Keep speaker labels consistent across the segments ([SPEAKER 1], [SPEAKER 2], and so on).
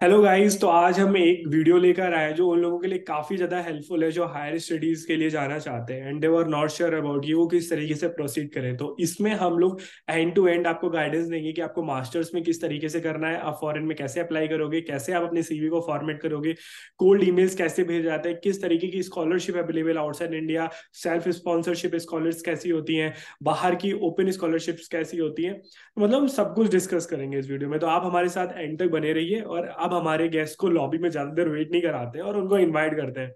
[SPEAKER 1] Hello guys. तो आज हम एक वीडियो लेकर आए हैं जो उन लोगों के लिए काफी ज्यादा हेल्पफुल है जो हायर स्टडीज के लिए जाना चाहते हैं and they were not sure about कि वो किस तरीके से प्रोसीड करें। तो इसमें हम लोग एंड टू एंड आपको गाइडेंस देंगे कि आपको मास्टर्स में किस तरीके से करना है, आप फॉरेन में कैसे अप्लाई करोगे, कैसे आप अपने सीवी को फॉर्मेट करोगे, कोल्ड ईमेल्स कैसे भेजे जाते हैं, किस तरीके की scholarship available outside India, self sponsorship scholars कैसी होती हैं, बाहर की ओपन स्कॉलरशिप्स कैसी होती हैं। मतलब सब कुछ डिस्कस करेंगे इस वीडियो में। तो आप हमारे साथ एंड तक बने रहिए और अब हमारे गेस्ट को लॉबी में ज्यादा देर वेट नहीं कराते हैं और उनको इनवाइट करते हैं।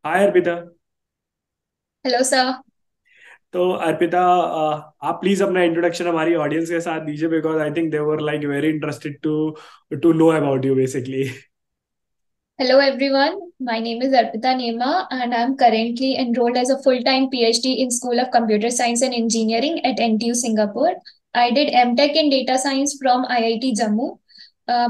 [SPEAKER 1] हाय अर्पिता।
[SPEAKER 2] Hello sir.
[SPEAKER 1] तो अर्पिता, आप प्लीज अपना इंट्रोडक्शन हमारी ऑडियंस के साथ दीजिए because I think they were like very interested to to know about you basically.
[SPEAKER 2] Hello everyone. My name is Arpita Nema and I'm currently enrolled as a full-time PhD in School of Computer Science and Engineering at NTU Singapore. I did MTech in Data Science from IIT Jammu.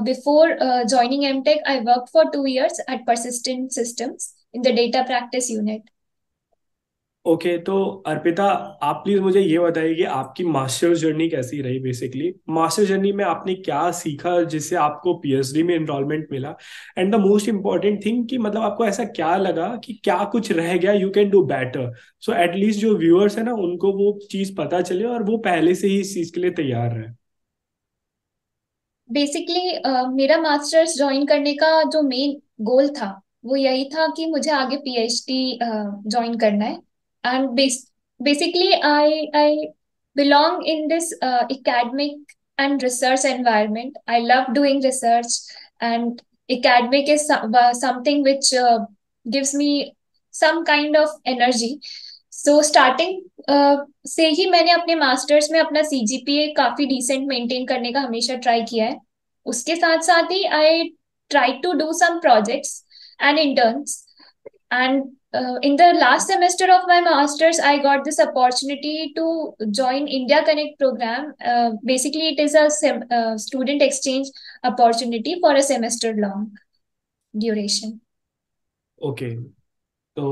[SPEAKER 2] Before joining MTech, I worked for 2 years at Persistent Systems in the data practice unit.
[SPEAKER 1] Okay, तो अर्पिता, आप please मुझे ये बताइए कि आपकी masters journey कैसी रही। Basically master journey में आपने क्या सीखा जिससे आपको पीएचडी में एनरोलमेंट मिला, and the most important thing कि मतलब आपको ऐसा क्या लगा कि क्या कुछ रह गया, you can do better, so at least जो व्यूअर्स है ना उनको वो चीज पता चले और वो पहले से ही इस चीज के लिए तैयार रहे।
[SPEAKER 2] बेसिकली मेरा मास्टर्स ज्वाइन करने का जो मेन गोल था वो यही था कि मुझे आगे पीएचडी ज्वाइन करना है। And basically I belong in this academic and research environment. I love doing research and academic is something which gives me some kind of energy. So starting से ही मैंने अपने मास्टर्स में अपना सीजीपीए काफी decent maintain करने का हमेशा try किया है. उसके साथ साथ ही I try to do some projects and interns. And in the last semester of my masters, I got this opportunity to join India Connect program. Basically, it is a student exchange opportunity for a semester long duration.
[SPEAKER 1] Okay, तो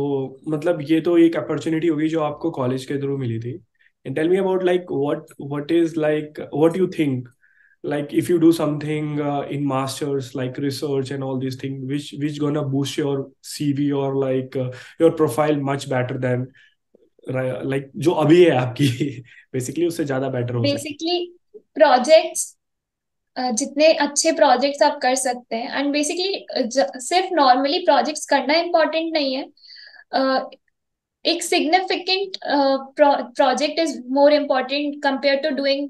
[SPEAKER 1] मतलब ये तो एक opportunity होगी जो आपको college के through मिली थी। And tell me about like what is like what you think, like if you do something in masters like research and all these things which gonna boost your CV or like your profile much better than like जो अभी है आपकी basically उससे ज्यादा better हो सकती
[SPEAKER 2] basically projects, जितने अच्छे प्रोजेक्ट्स आप कर सकते हैं. एंड बेसिकली सिर्फ नॉर्मली प्रोजेक्ट्स करना इम्पोर्टेंट नहीं है. uh, एक significant project is more important compare to doing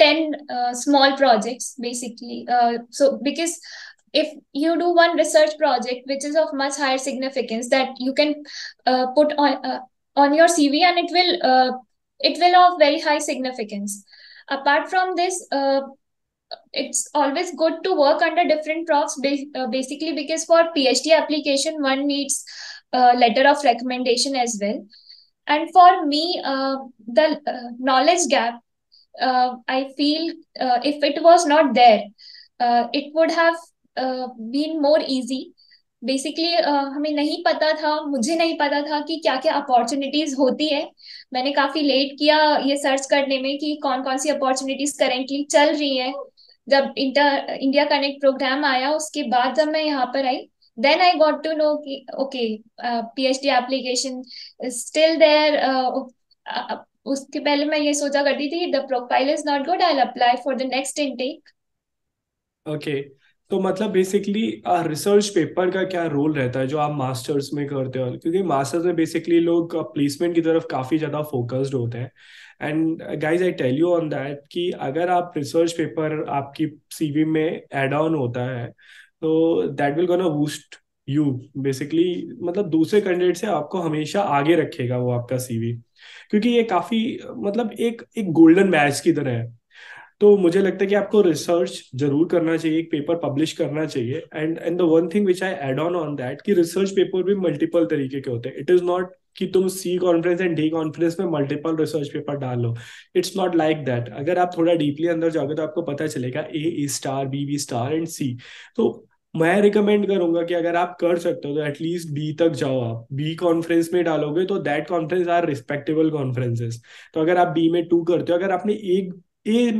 [SPEAKER 2] 10 small projects basically. So because if you do one research project which is of much higher significance that you can put on your CV, and it will of very high significance. Apart from this, it's always good to work under different profs, basically because for PhD application one needs a letter of recommendation as well. And for me, the knowledge gap, I feel if it was not there, it would have been more easy. Basically हमें नहीं पता था, मुझे नहीं पता था कि क्या क्या अपॉर्चुनिटीज होती है. मैंने काफी लेट किया ये सर्च करने में कि कौन कौन सी अपॉर्चुनिटीज करेंटली चल रही है. जब इंडिया कनेक्ट प्रोग्राम आया उसके बाद जब मैं यहाँ पर आई, then I got to know कि okay, PhD application still there. उसके पहले मैं ये सोचा करती थी the profile is not good, I apply for the next intake.
[SPEAKER 1] है। ओके, तो मतलब बेसिकली रिसर्च पेपर का क्या रोल रहता है जो आप मास्टर्स में करते हो, क्योंकि मास्टर्स में बेसिकली लोग प्लेसमेंट की तरफ काफी ज्यादा फोकस्ड होते हैं। And guys I tell you on that कि अगर आप रिसर्च पेपर आपकी सीवी में एड ऑन होता है तो that will gonna boost you basically, मतलब दूसरे कैंडिडेट से आपको हमेशा आगे रखेगा वो आपका सीवी, क्योंकि ये काफी मतलब एक एक गोल्डन मैच की तरह है। तो मुझे लगता है कि आपको रिसर्च जरूर करना चाहिए, एक पेपर पब्लिश करना चाहिए। And the one thing which I add on that कि रिसर्च पेपर भी मल्टीपल तरीके के होते हैं। इट इज नॉट कि तुम C conference and D conference में मल्टीपल रिसर्च पेपर डालो। It's not like that. अगर आप थोड़ा डीपली अंदर जाओगे तो आपको पता चलेगा ए स्टार, बी स्टार एंड सी। तो मैं रिकमेंड करूंगा कि अगर आप कर सकते हो तो एटलीस्ट बी तक जाओ। आप बी कॉन्फ्रेंस में डालोगे तो that conference are respectable conferences. तो अगर आप बी में 2 करते हो, अगर आपने एक ए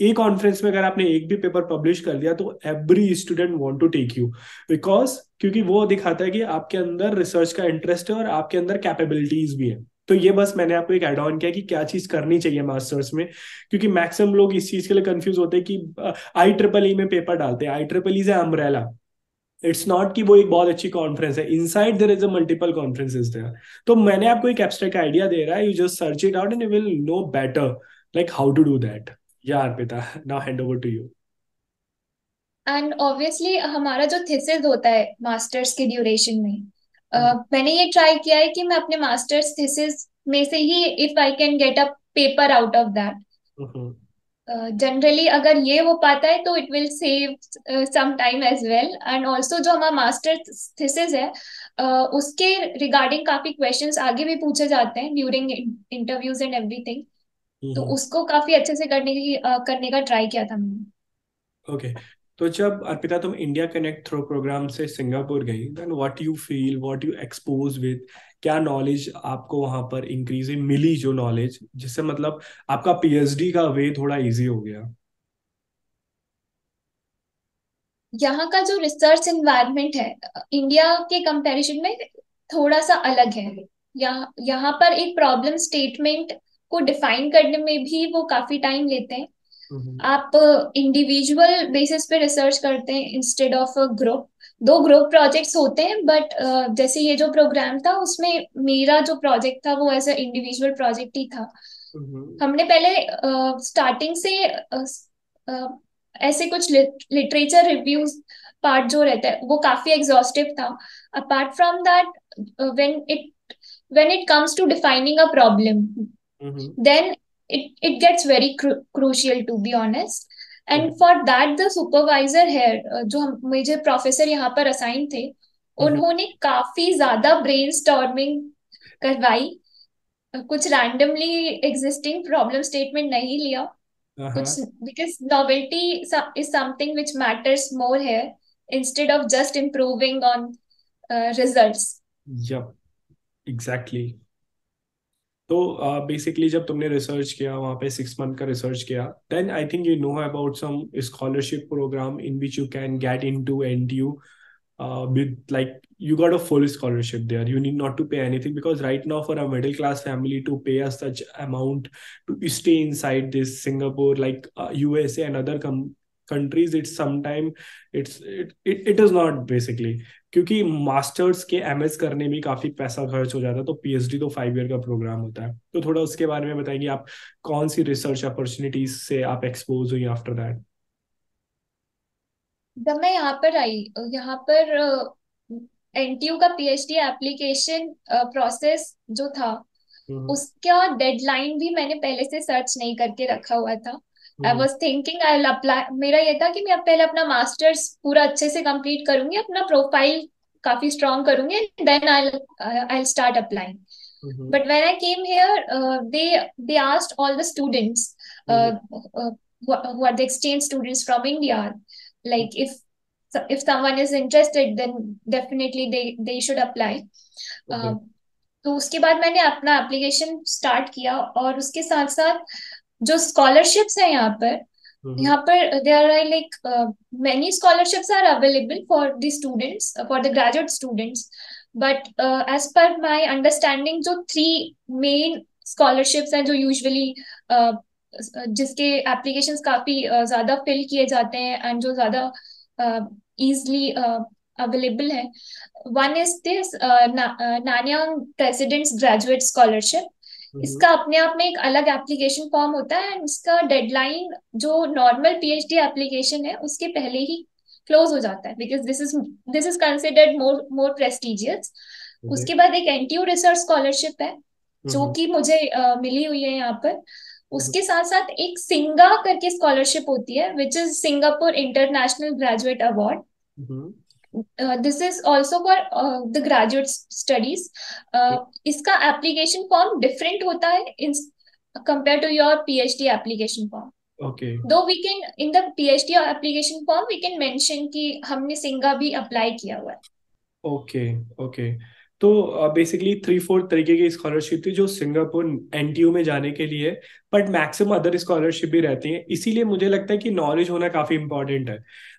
[SPEAKER 1] ए कॉन्फ्रेंस में अगर आपने एक भी पेपर पब्लिश कर दिया तो every student want to take you, because क्योंकि वो दिखाता है कि आपके अंदर रिसर्च का इंटरेस्ट है और आपके अंदर कैपेबिलिटीज भी है। तो ये बस मैंने आपको एक एड ऑन किया कि क्या चीज करनी चाहिए मास्टर्स में, क्योंकि मैक्सिमम लोग इस चीज के लिए कंफ्यूज होते हैं कि IEEE में पेपर डालते हैं। IEEE is umbrella, it's not कि वो एक बहुत अच्छी कॉन्फ्रेंस है, inside there is a multiple conferences there. तो मैंने आपको एक एब्स्ट्रैक्ट आइडिया दे रहा है, you just search it out and you will know better like how to do that. या Arpita, now hand over to you.
[SPEAKER 2] And obviously हमारा जो थीसिस होता है मास्टर्स के ड्यूरेशन में, मैंने ये ट्राई किया है कि मैं अपने मास्टर्स थीसिस में से ही if I can get a paper out of that. Generally अगर ये हो पाता है तो it will save some time as well, and also जो हमारा मास्टर थीसिस है उसके रिगार्डिंग काफी क्वेश्चंस आगे भी पूछे जाते हैं ड्यूरिंग इंटरव्यूज एंड एवरीथिंग। तो उसको काफी अच्छे से करने का ट्राई किया था मैंने।
[SPEAKER 1] ओके, तो जब अर्पिता तुम इंडिया कनेक्ट थ्रो प्रोग्राम से सिंगापुर गई, then what you feel, what you expose with, क्या नॉलेज आपको वहां पर इंक्रीज मिली, जो नॉलेज जिससे मतलब आपका PhD का वे थोड़ा इजी हो गया?
[SPEAKER 2] यहाँ का जो रिसर्च एनवायरनमेंट है इंडिया के कंपैरिजन में थोड़ा सा अलग है। यहाँ पर एक प्रॉब्लम स्टेटमेंट को डिफाइन करने में भी वो काफी टाइम लेते हैं।
[SPEAKER 1] हम्म।
[SPEAKER 2] आप इंडिविजुअल बेसिस पे रिसर्च करते हैं इंस्टेड ऑफ ग्रुप। दो ग्रुप प्रोजेक्ट्स होते हैं बट जैसे ये जो प्रोग्राम था उसमें मेरा जो प्रोजेक्ट था वो एज अ इंडिविजुअल प्रोजेक्ट ही था।
[SPEAKER 1] हम्म।
[SPEAKER 2] हमने पहले स्टार्टिंग से ऐसे कुछ लिटरेचर रिव्यूज पार्ट जो रहता है वो काफी एग्जॉस्टिव था। Apart from that, when it when it comes to defining a problem,
[SPEAKER 1] hmm.
[SPEAKER 2] then it gets very crucial to be honest. And
[SPEAKER 1] okay.
[SPEAKER 2] for that the supervisor here, जो मुझे professor यहाँ पर असाइन थे,
[SPEAKER 1] हम्म।
[SPEAKER 2] उन्होंने काफी ज्यादा brainstorming करवाई। कुछ रैंडमली एग्जिस्टिंग प्रॉब्लम स्टेटमेंट नहीं लिया कुछ,
[SPEAKER 1] हाँ।
[SPEAKER 2] because novelty is something which matters more here instead of just improving on results.
[SPEAKER 1] Yup, exactly. तो बेसिकली जब तुमने रिसर्च किया वहाँ पे 6 मंथ का रिसर्च किया, then I think you know about some scholarship program in which you can get into NTU with like you got a full scholarship there. You need not to pay anything, because right now for a middle class family to pay a such amount to stay inside this Singapore, like USA and other countries, it's sometime it is not basically, क्योंकि masters के MS करने में काफी पैसा खर्च हो जाता है, तो PhD तो 5 ईयर का प्रोग्राम होता है। तो थोड़ा उसके बारे में बताएंगे आप, कौन सी रिसर्च अपॉर्चुनिटीज से आप एक्सपोज हुई आफ्टर दैट?
[SPEAKER 2] जब मैं यहाँ पर आई, यहाँ पर एनटीयू का पीएचडी एप्लीकेशन प्रोसेस जो था
[SPEAKER 1] हम्म।
[SPEAKER 2] उसका डेडलाइन भी मैंने पहले से सर्च नहीं करके रखा हुआ था। आई
[SPEAKER 1] हम्म।
[SPEAKER 2] वॉज थिंकिंग आई अप्लाई, मेरा ये था कि मैं अब पहले अपना मास्टर्स पूरा अच्छे से कंप्लीट करूंगी, अपना प्रोफाइल काफी स्ट्रांग करूंगी, then I start applying.
[SPEAKER 1] Hmm.
[SPEAKER 2] But when I came here, they asked all the students,
[SPEAKER 1] hmm.
[SPEAKER 2] who are the exchange students from India, like if someone is interested, then definitely they should apply.
[SPEAKER 1] Okay.
[SPEAKER 2] Uh, तो उसके बाद मैंने अपना application start किया, और उसके साथ साथ जो स्कॉलरशिप्स है यहाँ पर there are like many scholarships are available for the students, for the graduate students, but as per my understanding जो three main scholarships हैं जो usually जिसके एप्लीकेशंस काफी ज्यादा फिल किए जाते हैं एंड जो ज्यादा इजली अवेलेबल है, one is this Nanyang president's graduate scholarship.
[SPEAKER 1] Hmm.
[SPEAKER 2] इसका अपने आप में एक अलग एप्लीकेशन फॉर्म होता है, एंड इसका डेडलाइन जो नॉर्मल पीएचडी एप्लीकेशन है उसके पहले ही क्लोज हो जाता है, because this is considered more prestigious.
[SPEAKER 1] Okay.
[SPEAKER 2] उसके बाद एक एनटीयू रिसर्च स्कॉलरशिप है जो
[SPEAKER 1] हम्म।
[SPEAKER 2] कि मुझे मिली हुई है यहाँ पर।
[SPEAKER 1] हम्म।
[SPEAKER 2] उसके साथ साथ एक सिंगा करके स्कॉलरशिप होती है which is Singapore international graduate award.
[SPEAKER 1] Hmm.
[SPEAKER 2] This is also for the graduate studies. इसका एप्लीकेशन फॉर्म डिफरेंट होता है in compare to your PhD application form.
[SPEAKER 1] Okay.
[SPEAKER 2] Though we can in the PhD application form we can mention कि हमने सिंगा भी apply किया हुआ है।
[SPEAKER 1] ओके। ओके। तो बेसिकली 3-4 तरीके की स्कॉलरशिप थी जो सिंगापुर एनटीयू में जाने के लिए, बट मैक्सिमम अदर स्कॉलरशिप भी रहती हैं। इसीलिए मुझे लगता है कि नॉलेज होना काफी इंपॉर्टेंट है।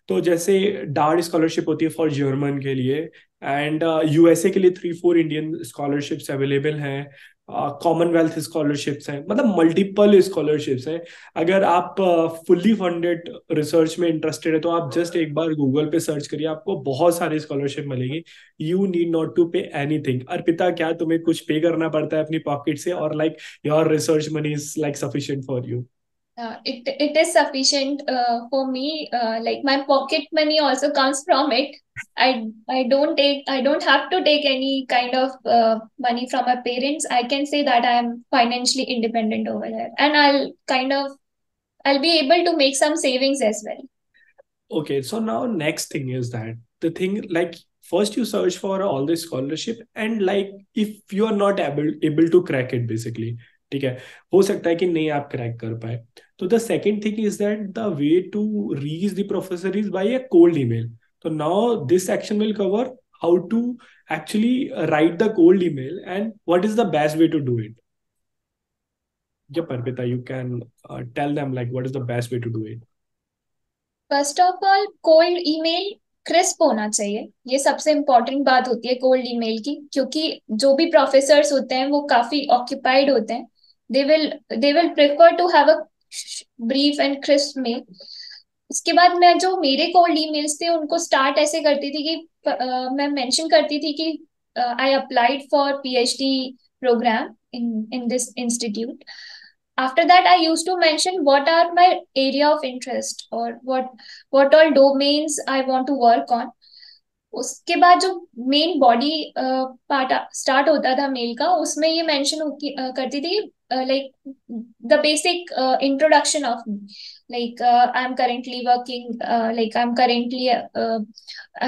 [SPEAKER 1] तो जैसे डार्ट स्कॉलरशिप होती है फॉर जर्मन के लिए, एंड यूएसए के लिए 3-4 इंडियन स्कॉलरशिप्स अवेलेबल हैं। कॉमनवेल्थ स्कॉलरशिप्स हैं, मतलब मल्टीपल स्कॉलरशिप्स हैं। अगर आप फुल्ली फंडेड रिसर्च में इंटरेस्टेड है तो आप जस्ट एक बार गूगल पे सर्च करिए, आपको बहुत सारी स्कॉलरशिप मिलेगी। You need not to pay anything. Arpita, क्या तुम्हें कुछ पे करना पड़ता है अपनी पॉकेट से, और like your research money is like sufficient for you?
[SPEAKER 2] It is sufficient for me. Like my pocket money also comes from it. I don't have to take any kind of money from my parents. I can say that I am financially independent over there, and I'll be able to make some savings as well.
[SPEAKER 1] Okay, so now next thing is that the thing, like, first you search for all this scholarship, and like if you are not able to crack it basically, ठीक है, हो सकता है कि नहीं आप crack कर पाए, तो the second thing is that the way to reach the professor is by a cold email. तो now this section will cover how to actually write the cold email and what is the best way to do it. Yep, Arpita, you can tell them like what is the best way to do it.
[SPEAKER 2] First of all cold email crisp होना चाहिए। ये सबसे important बात होती है cold email की, क्योंकि जो भी प्रोफेसर्स होते हैं वो काफी ऑक्यूपाइड होते हैं। They will prefer to have a brief and crisp mail. उसके बाद मैं जो मेरे कोल्ड ईमेल्स थे उनको स्टार्ट ऐसे करती थी कि मैं मेंशन करती थी कि I applied for PhD programme in this institute. After that, I used to mention what are my area of interest or what all domains I want to work on. उसके बाद जो मेन बॉडी पार्ट स्टार्ट होता था mail का, उसमें ये mention होती करती थी like the basic introduction of like I am currently working like I am currently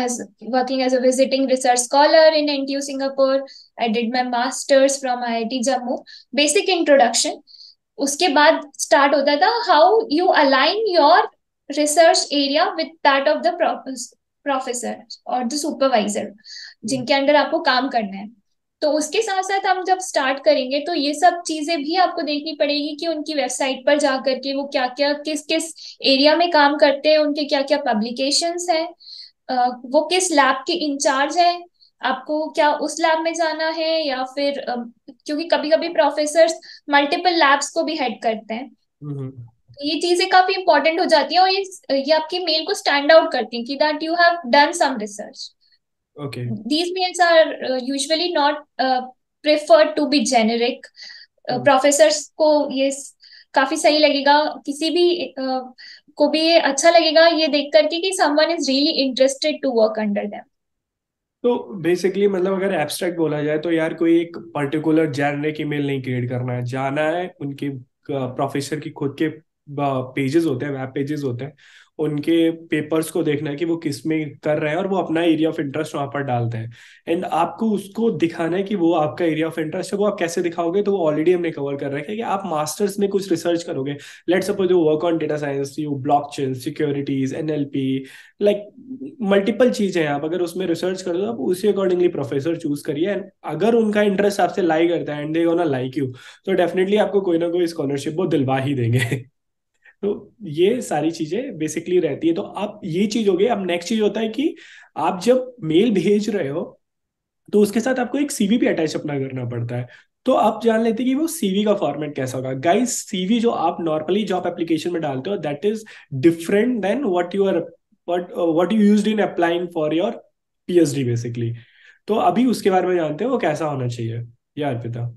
[SPEAKER 2] as working as a visiting research scholar in NTU Singapore. I did my masters from IIT Jammu. Basic introduction. उसके बाद start होता था how you align your research area with that of the professor और the supervisor जिनके under आपको काम करना है। तो उसके साथ साथ हम जब स्टार्ट करेंगे तो ये सब चीजें भी आपको देखनी पड़ेगी कि उनकी वेबसाइट पर जाकर के वो क्या क्या किस किस एरिया में काम करते हैं, उनके क्या क्या पब्लिकेशंस हैं, वो किस लैब के इंचार्ज है, आपको क्या उस लैब में जाना है या फिर क्योंकि कभी कभी प्रोफेसर्स मल्टीपल लैब्स को भी हेड करते हैं।
[SPEAKER 1] हम्म।
[SPEAKER 2] तो ये चीजें काफी इंपॉर्टेंट हो जाती हैं और ये आपकी मेल को स्टैंड आउट करती हैं कि that you have done some research.
[SPEAKER 1] Okay.
[SPEAKER 2] These mails are usually not preferred to be generic. Professors को ये काफी सही लगेगा, किसी भी को भी ये अच्छा लगेगा ये देख करके कि someone is really interested to work under them.
[SPEAKER 1] तो बेसिकली मतलब अगर एब्स्ट्रैक्ट बोला जाए तो यार कोई एक पर्टिकुलर जेनरिक ईमेल नहीं क्रिएट करना है, जाना है उनके प्रोफेसर की खुद के पेजेस होते हैं, वेब पेजेस होते हैं, उनके पेपर्स को देखना है कि वो किस में कर रहे हैं और वो अपना एरिया ऑफ इंटरेस्ट वहां पर डालते हैं। एंड आपको उसको दिखाना है कि वो आपका एरिया ऑफ इंटरेस्ट है। वो आप कैसे दिखाओगे, तो वो ऑलरेडी हमने कवर कर रखा है कि आप मास्टर्स में कुछ रिसर्च करोगे। Let's suppose you work on data science, you blockchain, securities, NLP, like multiple चीजें हैं। आप अगर उसमें रिसर्च कर दो, आप उसी अकॉर्डिंगली प्रोफेसर चूज करिए। एंड अगर उनका इंटरेस्ट आपसे लाई करता है and they gonna like you, तो डेफिनेटली आपको कोई ना कोई स्कॉलरशिप वो दिलवा ही देंगे। तो ये सारी चीजें बेसिकली रहती है। तो आप ये चीज हो गई। अब नेक्स्ट चीज होता है कि आप जब मेल भेज रहे हो तो उसके साथ आपको एक सीवी भी अटैच अपना करना पड़ता है। तो आप जान लेते हैं कि वो सीवी का फॉर्मेट कैसा होगा। गाइस, सीवी जो आप नॉर्मली जॉब एप्लीकेशन में डालते हो that is different than what you used in applying for your PhD basically. तो अभी उसके बारे में जानते हो वो कैसा होना चाहिए यार पिता?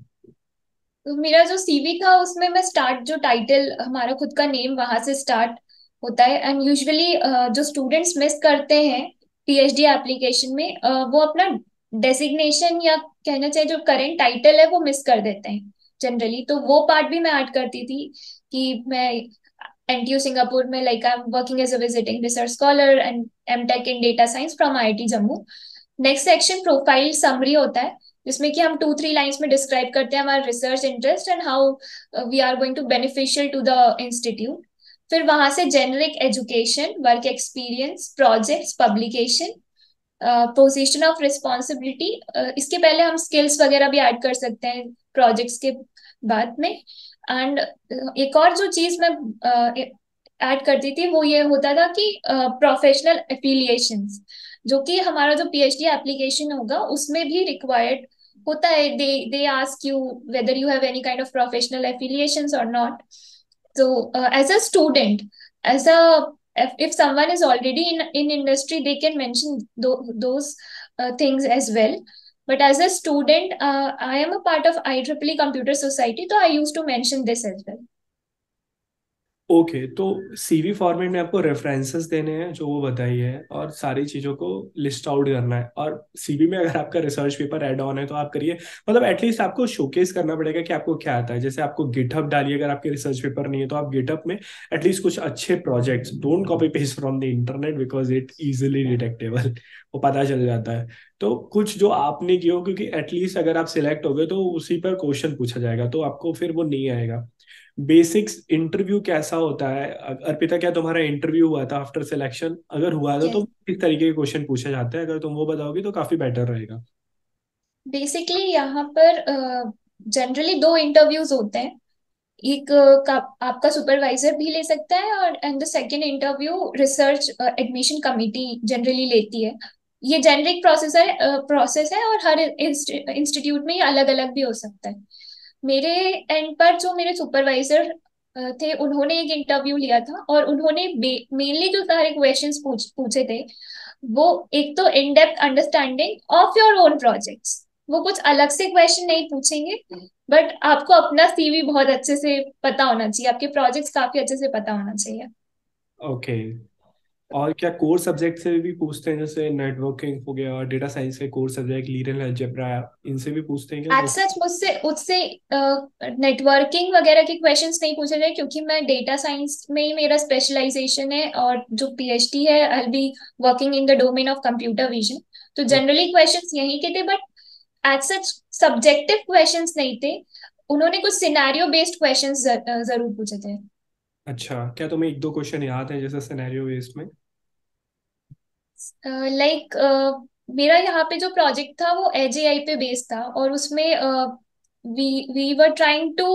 [SPEAKER 2] तो मेरा जो सीवी था उसमें मैं स्टार्ट जो टाइटल हमारा खुद का नेम वहां से स्टार्ट होता है। एंड यूजुअली जो स्टूडेंट्स मिस करते हैं पीएचडी एप्लीकेशन में वो अपना डेसिग्नेशन या कहना चाहिए जो करेंट टाइटल है वो मिस कर देते हैं जनरली। तो वो पार्ट भी मैं ऐड करती थी कि मैं एनटीयू सिंगापुर में like I am working as a visiting research scholar and MTech in data science from IIT Jammu. Next section profile summary होता है जिसमें कि हम 2-3 लाइंस में डिस्क्राइब करते हैं हमारा research interest and how we are going to beneficial to the institute. फिर वहां से generic education, work experience, projects, publication, position of responsibility, इसके पहले हम स्किल्स वगैरह भी ऐड कर सकते हैं प्रोजेक्ट्स के बाद में। एंड एक और जो चीज मैं ऐड करती थी वो ये होता था कि प्रोफेशनल एफिलिएशंस, जो कि हमारा जो पीएचडी एप्लीकेशन होगा उसमें भी रिक्वायर्ड होता है। They ask you whether you have any kind of professional affiliations और not. So, as a student, as a if someone is already in industry, they can mention those things as well. But as a student, I am a part of IEEE Computer Society, so I used to mention this as well.
[SPEAKER 1] Okay, तो CV format में आपको references देने हैं जो वो बताई है, और सारी चीज़ों को लिस्ट आउट करना है। और सीवी में अगर आपका रिसर्च पेपर ऐड ऑन है तो आप करिए, मतलब एटलीस्ट आपको शोकेस करना पड़ेगा कि आपको क्या आता है। जैसे आपको गिटहब डालिए, अगर आपके रिसर्च पेपर नहीं है तो आप गिटहब में एटलीस्ट कुछ अच्छे projects, don't copy paste from the internet because it easily detectable, वो पता चल जाता है। तो कुछ जो आपने किया हो, क्योंकि एटलीस्ट अगर आप सिलेक्ट हो गए तो उसी पर क्वेश्चन पूछा जाएगा, तो आपको फिर वो नहीं आएगा। बेसिक्स इंटरव्यू कैसा होता है अर्पिता? क्या तुम्हारा इंटरव्यू हुआ था आफ्टर सिलेक्शन? अगर हुआ था तो
[SPEAKER 2] Yes.
[SPEAKER 1] किस तरीके के क्वेश्चन पूछे जाते हैं? अगर तुम वो बताओगे तो काफी बेटर रहेगा।
[SPEAKER 2] बेसिकली यहाँ पर जनरली दो इंटरव्यूज होते हैं। एक आपका सुपरवाइजर भी ले सकता है, और and the second interview research admission committee generally लेती है। ये जेनरिक प्रोसेस है और हर इंस्टीट्यूट में ये अलग अलग भी हो सकता है। मेरे एंड पर जो मेरे सुपरवाइजर थे, उन्होंने एक इंटरव्यू लिया था और उन्होंने मेनली जो सारे क्वेश्चंस पूछे थे, वो एक तो in depth understanding of your own projects. वो कुछ अलग से क्वेश्चन नहीं पूछेंगे, बट आपको अपना सीवी बहुत अच्छे से पता होना चाहिए, आपके प्रोजेक्ट्स काफी अच्छे से पता होना चाहिए।
[SPEAKER 1] ओके। और क्या कोर सब्जेक्ट से भी पूछते हैं? जैसे नेटवर्किंग हो गया, डेटा साइंस के कोर सब्जेक्ट, लीनियर अलजेब्रा, इनसे भी पूछते हैं क्या
[SPEAKER 2] एज
[SPEAKER 1] कुछ?
[SPEAKER 2] सच मुझसे उससे नेटवर्किंग वगैरह के क्वेश्चंस नहीं पूछे गए, क्योंकि मैं डेटा साइंस में ही मेरा स्पेशलाइजेशन है, और जो पीएचडी है I be working in the domain of computer vision. तो जनरली क्वेश्चंस यही के थे, but as such subjective questions नहीं थे। उन्होंने कुछ सिनेरियो बेस्ड क्वेश्चंस जरूर पूछे थे।
[SPEAKER 1] अच्छा, क्या तुम्हें एक दो क्वेश्चन याद है जैसे सिनेरियो बेस्ड में?
[SPEAKER 2] लाइक मेरा यहाँ पे जो प्रोजेक्ट था वो एजेआई पे बेस्ड था, और उसमें we were trying to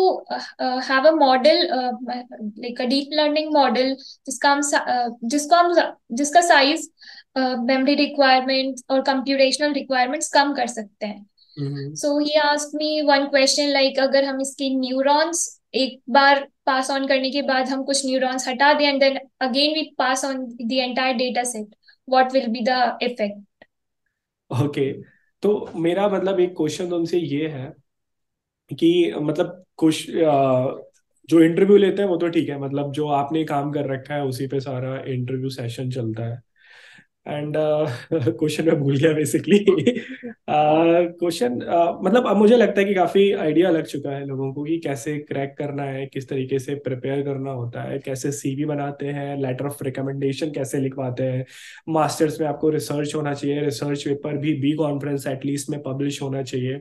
[SPEAKER 2] have a model, like a deep learning model, जिसका साइज मेमोरी रिक्वायरमेंट्स और कंप्यूटेशनल रिक्वायरमेंट्स कम कर सकते हैं।
[SPEAKER 1] Hmm.
[SPEAKER 2] So he asked me one question, like अगर हम इसके न्यूरॉन्स एक बार पास ऑन करने के बाद हम कुछ न्यूरॉन्स हटा दें and then again we pass on the entire data set, what will be the effect?
[SPEAKER 1] Okay, तो मेरा मतलब एक क्वेश्चन तुमसे ये है कि मतलब कुछ जो इंटरव्यू लेते हैं वो तो ठीक है, मतलब जो आपने काम कर रखा है उसी पे सारा इंटरव्यू सेशन चलता है। एंड क्वेश्चन मैं भूल गया बेसिकली। क्वेश्चन मतलब अब मुझे लगता है कि काफी आइडिया लग चुका है लोगों को कि कैसे क्रैक करना है, किस तरीके से प्रिपेयर करना होता है, कैसे सीवी बनाते हैं, लेटर ऑफ रिकमेंडेशन कैसे लिखवाते हैं। मास्टर्स में आपको रिसर्च होना चाहिए, रिसर्च पेपर भी बी कॉन्फ्रेंस एटलीस्ट में पब्लिश होना चाहिए।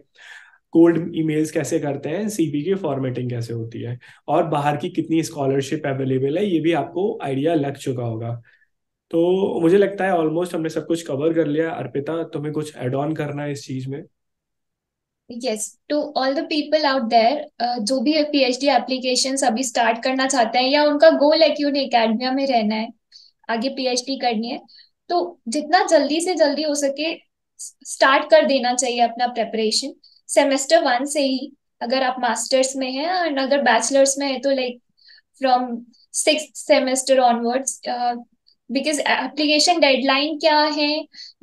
[SPEAKER 1] कोल्ड ईमेल्स कैसे करते हैं, सीवी की फॉर्मेटिंग कैसे होती है, और बाहर की कितनी स्कॉलरशिप अवेलेबल है, ये भी आपको आइडिया लग चुका होगा। तो मुझे लगता है ऑलमोस्ट हमने सब कुछ कवर कर लिया। अर्पिता, तुम्हें कुछ एड ऑन करना है इस चीज में?
[SPEAKER 2] Yes, to all the people out there जो भी पीएचडी एप्लीकेशंस अभी स्टार्ट करना चाहते हैं, या उनका गोल है कि उन्हें एकेडमिया में रहना है, आगे पीएचडी करनी है, तो जितना जल्दी से जल्दी हो सके स्टार्ट कर देना चाहिए अपना प्रेपरेशन सेमेस्टर वन से ही। अगर आप मास्टर्स में हैं, और अगर बैचलर्स में है तो like from six semester onwards, because application deadline क्या है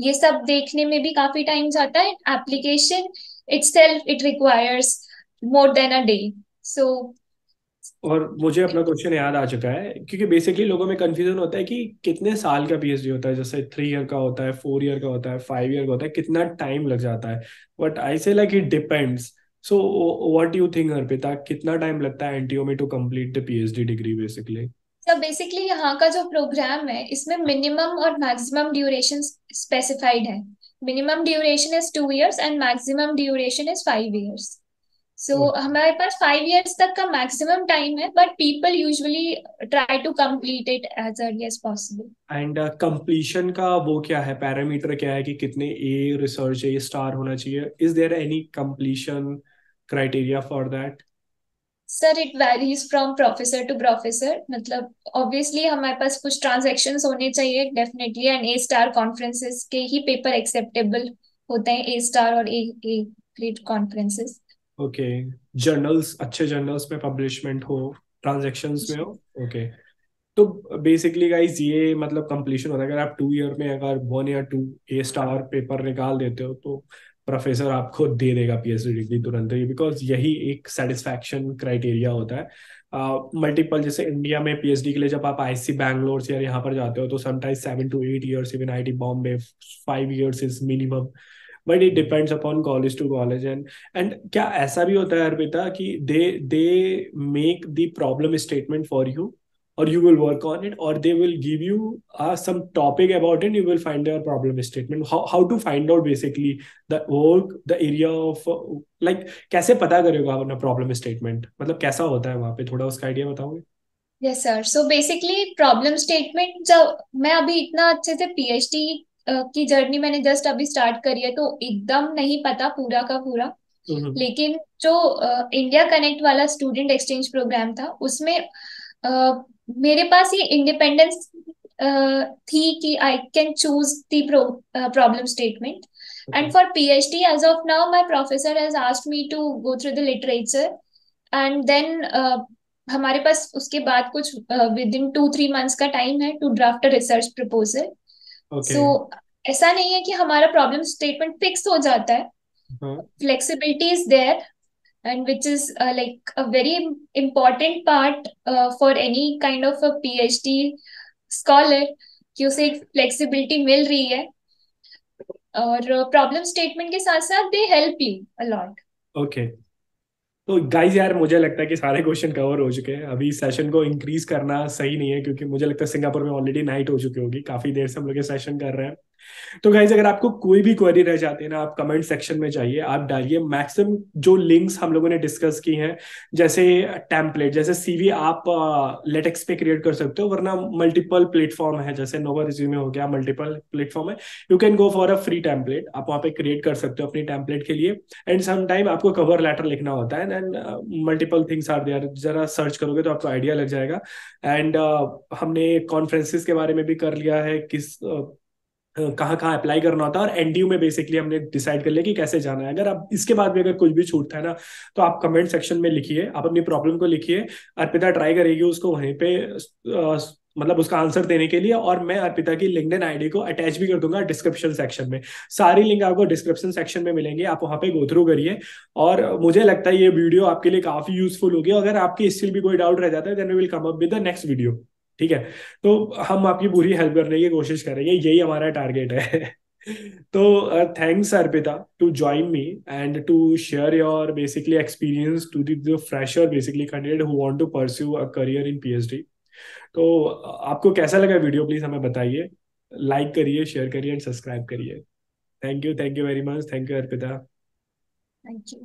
[SPEAKER 2] ये सब देखने में भी काफी टाइम जाता है। Application itself it requires more than a day, so
[SPEAKER 1] और मुझे अपना क्वेश्चन याद आ चुका है, क्योंकि बेसिकली लोगों में कंफ्यूजन होता है कि कितने साल का पीएचडी होता है, जैसे 3 ईयर का होता है, 4 ईयर का होता है, 5 ईयर का होता है, कितना टाइम लग जाता है। But I say like it depends. So what you think Arpita, कितना टाइम लगता है एनटीओ में to complete the PhD degree basically?
[SPEAKER 2] so basically यहाँ का जो प्रोग्राम है इसमें मिनिमम और मैक्सिमम ड्यूरेशन स्पेसिफाइड है। Minimum duration is 2 years and maximum duration is 5 years। So हमारे पास 5 years तक का मैक्सिमम टाइम है, but people usually try to complete it as early as possible.
[SPEAKER 1] And completion का वो क्या है, पैरामीटर क्या है कि कितने ए रिसर्च ए स्टार होना चाहिए? Is there any completion criteria for that?
[SPEAKER 2] Sir it varies from professor to professor, मतलब ऑब्वियसली हमारे पास कुछ ट्रांजैक्शंस होने चाहिए definitely, and A star conferences के ही पेपर एक्सेप्टेबल होते हैं, ए स्टार और A grade conferences.
[SPEAKER 1] Okay, journals, अच्छे जर्नल्स में पब्लिशमेंट हो, ट्रांजेक्शन्स में हो। ओके, तो बेसिकली गाइस ये मतलब कंप्लीशन होता है। अगर आप 2 ईयर में अगर 1 या 2 ए स्टार पेपर निकाल देते हो तो प्रोफेसर आपको दे देगा पीएचडी डिग्री तुरंत ही, बिकॉज यही एक सेटिस्फैक्शन क्राइटेरिया होता है। मल्टीपल जैसे इंडिया में पीएचडी के लिए जब आप आईआईसी बैंगलोर से या यहाँ पर जाते हो तो sometimes 7 to 8 years, even IIT Bombay 5 years is minimum, but it depends upon college to college. And क्या ऐसा भी होता है अर्पिता कि they make the problem statement for you or you will work on it, or they will give you some topic about it, you will find their problem statement, how to find out basically the work the area of like कैसे पता करेगा अपना problem statement, मतलब कैसा होता है वहां पे, थोड़ा उसका आइडिया बताओगे?
[SPEAKER 2] Yes sir, so basically problem statement, जब मैं अभी इतना अच्छे से पीएचडी की जर्नी मैंने जस्ट अभी स्टार्ट करी है, तो एकदम नहीं पता पूरा का पूरा।
[SPEAKER 1] हम्म।
[SPEAKER 2] लेकिन जो इंडिया कनेक्ट वाला स्टूडेंट एक्सचेंज प्रोग्राम था, उसमें मेरे पास ये इंडिपेंडेंस थी कि I can choose the problem statement.
[SPEAKER 1] Okay.
[SPEAKER 2] And for PhD as of now my professor has asked me to go through the literature, and then हमारे पास उसके बाद कुछ विद इन 2-3 months का टाइम है to draft a research proposal.
[SPEAKER 1] Okay.
[SPEAKER 2] So ऐसा नहीं है कि हमारा प्रॉब्लम स्टेटमेंट फिक्स हो जाता है,
[SPEAKER 1] हाँ।
[SPEAKER 2] flexibility is there, and which is like a very important part for any kind of a PhD scholar, कि उसे एक फ्लेक्सिबिलिटी मिल रही है। और प्रॉब्लम स्टेटमेंट के साथ साथ they help you a lot.
[SPEAKER 1] Okay, तो गाइज यार मुझे लगता है कि सारे क्वेश्चन कवर हो चुके हैं। अभी सेशन को इंक्रीज करना सही नहीं है क्योंकि मुझे लगता है सिंगापुर में ऑलरेडी नाइट हो चुकी होगी, काफी देर से हम लोग ये सेशन कर रहे हैं। तो गाइज अगर आपको कोई भी क्वेरी रह जाती है ना, आप कमेंट सेक्शन में जाइए, आप डालिए। मैक्सिमम जो लिंक्स हम लोगों ने डिस्कस की हैं, जैसे टेम्पलेट, जैसे सीवी आप लेटेक्स पे क्रिएट कर सकते हो, वरना मल्टीपल प्लेटफॉर्म है, जैसे नोवा रिज्यूमे हो गया, मल्टीपल प्लेटफॉर्म है। You can go for a free template, आप वहाँ पे क्रिएट कर सकते हो अपनी टेम्पलेट के लिए। एंड सम टाइम आपको कवर लेटर लिखना होता है, and multiple things are there, जरा सर्च करोगे तो आपको आइडिया लग जाएगा। एंड हमने कॉन्फ्रेंसिस के बारे में भी कर लिया है, किस कहाँ कहाँ अप्लाई करना होता है, और एनडीयू में बेसिकली हमने डिसाइड कर लिया कि कैसे जाना है। अगर आप इसके बाद भी अगर कुछ भी छूटता है ना, तो आप कमेंट सेक्शन में लिखिए, आप अपनी प्रॉब्लम को लिखिए, अर्पिता ट्राई करेगी उसको वहीं पे मतलब उसका आंसर देने के लिए। और मैं अर्पिता की लिंक्डइन आईडी को अटैच भी कर दूंगा डिस्क्रिप्शन सेक्शन में। सारी लिंक आपको डिस्क्रिप्शन सेक्शन में मिलेंगे, आप वहाँ पे गो थ्रू करिए। और मुझे लगता है ये वीडियो आपके लिए काफी यूजफुल होगी। अगर आपकी स्टिल भी कोई डाउट रह जाता है, then we will come up with the next video. ठीक है, तो हम आपकी पूरी हेल्प करने की कोशिश करेंगे, यही हमारा टारगेट है। तो thanks Arpita to join me and to share your basically experience to the fresher basically candidate who want to pursue a career in PhD. तो आपको कैसा लगा वीडियो, प्लीज हमें बताइए। लाइक करिए, शेयर करिए एंड सब्सक्राइब करिए। Thank you very much, thank you Arpita.
[SPEAKER 2] Thank you.